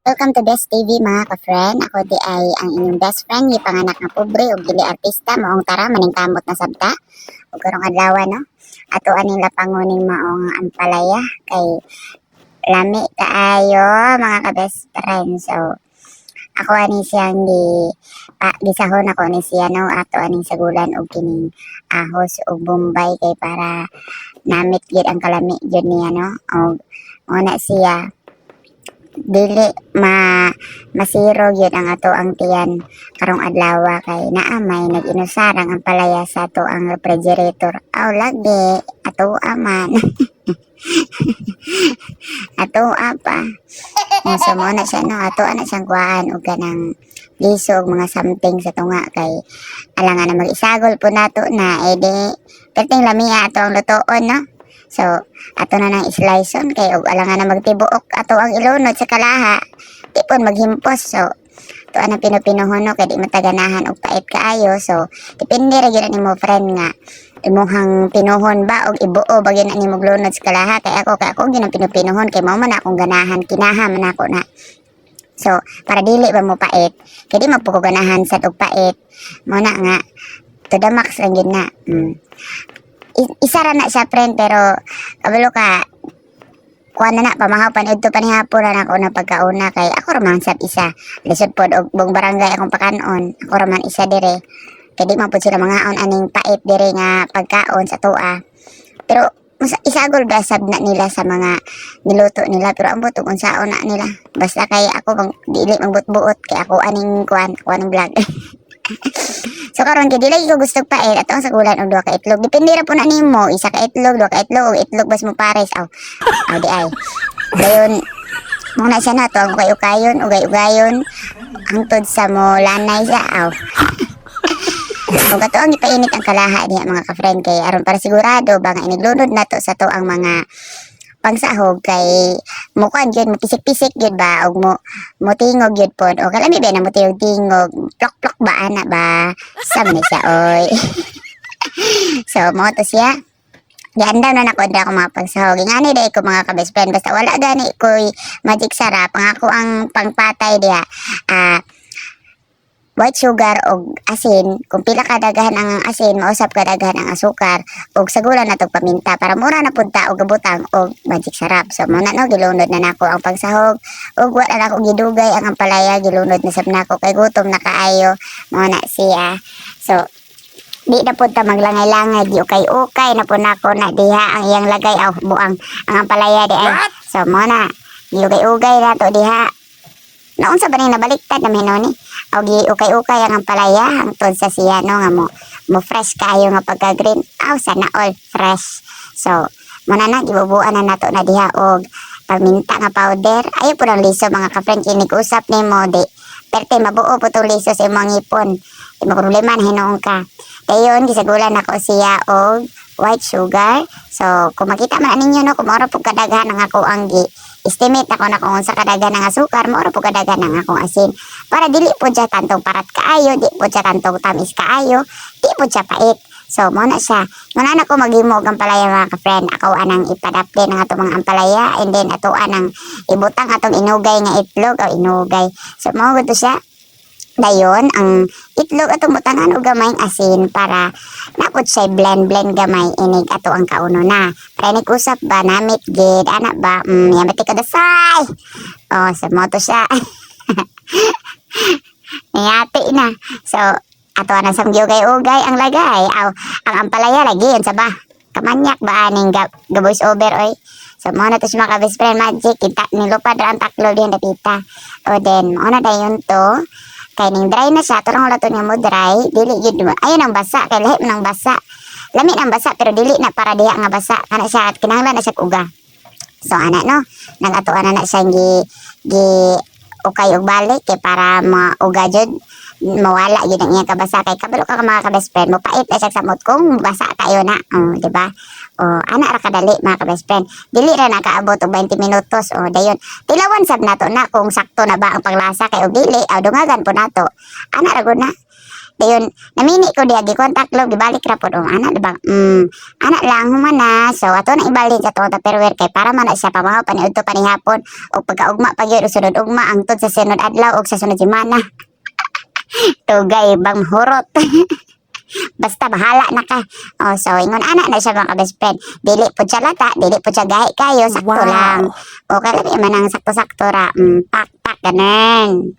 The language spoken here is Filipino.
Welcome to Best TV mga ka-friend. Ako di ay ang inyong best friend, ipanganak na pobre ug dili artista, maong tara maningkamot na sabta. Ug karong adlaw no. Ato aning lapangoning maong ampalaya kay lami kaayo mga ka-best friend. So ako ani siyang gisahon ako ni siya no ato aning sagulan og kining ahos ug bombay kay para namit gyud ang kalami gyud niya no. Og una siya dili masiro gyud ang ato ang tiyan karong adlaw kay naa may nag-inusarang ang palaya sa ato ang refrigerator. Aw lagi ato aman. Ato apa. So mo na siya no ato ana siyang kuhaan og kanang lisog mga something sa tunga kay alangan na mag-isagol po nato na edi perting lamia ato ang lutoon no. So, ato na nang isliceon kay og alangan na magtibuok ato ang ilunod sa kalaha. Di pon maghimpos. So, to ana pinupinuhon no kay di mataganahan og pait kaayo. So, depende ra gyud nimo friend nga imuhang pinuhon ba og ibuo ba gyud nimo glunod sa kalaha kay ako gyud ang pinupinuhon kay mao man akong ganahan kinaha man ako na. So, para dili ba mo pait kay di magpuganahan sa og pait. Mao na nga to the max lang gyud na. Isa ra na siya friend pero kabalo ka kuha na pamahapan idto panihapon na ako na pagkauna kay ako raman sab isa lisod pod og buong barangay akong pakanon ako raman isa dire kay di man pod sila mangaon aning pait dire nga pagkaon sa tuwa pero isagol basab na nila sa mga niluto nila pero ambot og unsaon na nila basta kay ako bang dili mangbut-buot kay ako aning kuan vlog. So karon kay dili ko gusto pait ato ang sagulan og duha ka itlog depende ra po na nimo isa ka itlog duha ka itlog og itlog bas mo pares aw di ay dayon mo na siya na to ang ugayon hangtod sa mo lanay sa aw. Ug ato ang ipainit ang kalaha diha mga ka-friend kay aron para sigurado ba nga iniglunod nato sa to ang mga pangsahog kay mukuan gyud mapisik-pisik gyud ba og mo tingog gyud pod o kalami ba na mo tingog plok-plok ba ana ba sa man siya oy. So mo to siya giandaw na nako dra ko mga pangsahog ingani dai ko mga ka-best friend basta wala gani koy magic sarap ang ako ang pangpatay diha white sugar og asin kung pila ka daghan ang asin mausap ka daghan ang asukar og sagulan natong paminta para mura na punta og gabutang og magic sarap. So mo na no gilunod na nako ang pagsahog og wala na ako gidugay ang ampalaya gilunod na sab nako kay gutom na kaayo mo na siya. So di na punta maglangay-langay di ukay na po nako na diha ang iyang lagay buang ang ampalaya di ay. So mo na giugay-ugay na to diha. Noon sa baning nabaliktad na minoni og ukay-ukay ang palaya hangtod sa siya no nga mo fresh kayo nga pagka green sana all fresh. So muna na gibubuan na nato na diha og paminta nga powder ayo po ang liso mga ka-friend kinig usap nimo di perte mabuo po tong liso sa imong ngipon di mo problema na hinuon ka dayon gisagulan nako siya og white sugar. So kung makita man ninyo no kung mao po kadaghan ang ako ang estimate ako na kung sa kadagan ng asukar, maura po kadagan ng akong asin. Para dili po siya kantong parat kaayo, di po siya kantong tamis kaayo, di po siya pait. So, muna siya. Muna na ko maghimog ang palaya mga ka-friend. Ako anang ipadapli ng atong mga ampalaya and then ato anang ibutang atong inugay nga itlog o inugay. So, mga gusto siya. Dayon ang itlog atong butangan og gamay asin para napod siya blend gamay inig ato ang kauno na. Prenik usap ba namit gid ana ba yamati kadasay. Oh sa moto siya. Niyati na. So ato na sam ugay ang lagay. Ang ampalaya lagi yan sa ba. Kamanyak ba aning voice over oy. So mo na to si mga best friend magic kita nilupad ra ang taklo diyan dapita. O then mo na dayon to kay ning dry na siya turong lato niya mo dry dili gyud ayun ang basa kay lahi man ang basa lami ang basa pero dili na para diha nga basa kana siya at kinahanglan na siya uga. So ana no nagatuan na siya gi ukay og balik kay para mauga jud mawala yun ang iyang kabasa kay kabalo ka mga ka-best friend mo pait na siya sa mot kung basa kayo na di ba ana ra kadali mga ka-best friend dili ra nakaabot og 20 minutos dayon tilawan sab nato na kung sakto na ba ang paglasa kay og dili dungagan po nato ana ra gud na dayon namini ko diya gi-contact log gibalik ra pod ana diba ana lang humana so ato na ibalik sa to Tupperware kay para man na siya pamahaw paniudto panihapon o pagkaugma pa gyud sunod ugma ang tod sa sunod adlaw og sa sunod semana. Tugay bang hurot. Basta bahala na ka. Oh, so ingon ana na siya mga best friend. Dili po siya lata, dili po siya gahi kayo, sakto lang. Okay lang man ang sakto-sakto ra. Pak pak ganun.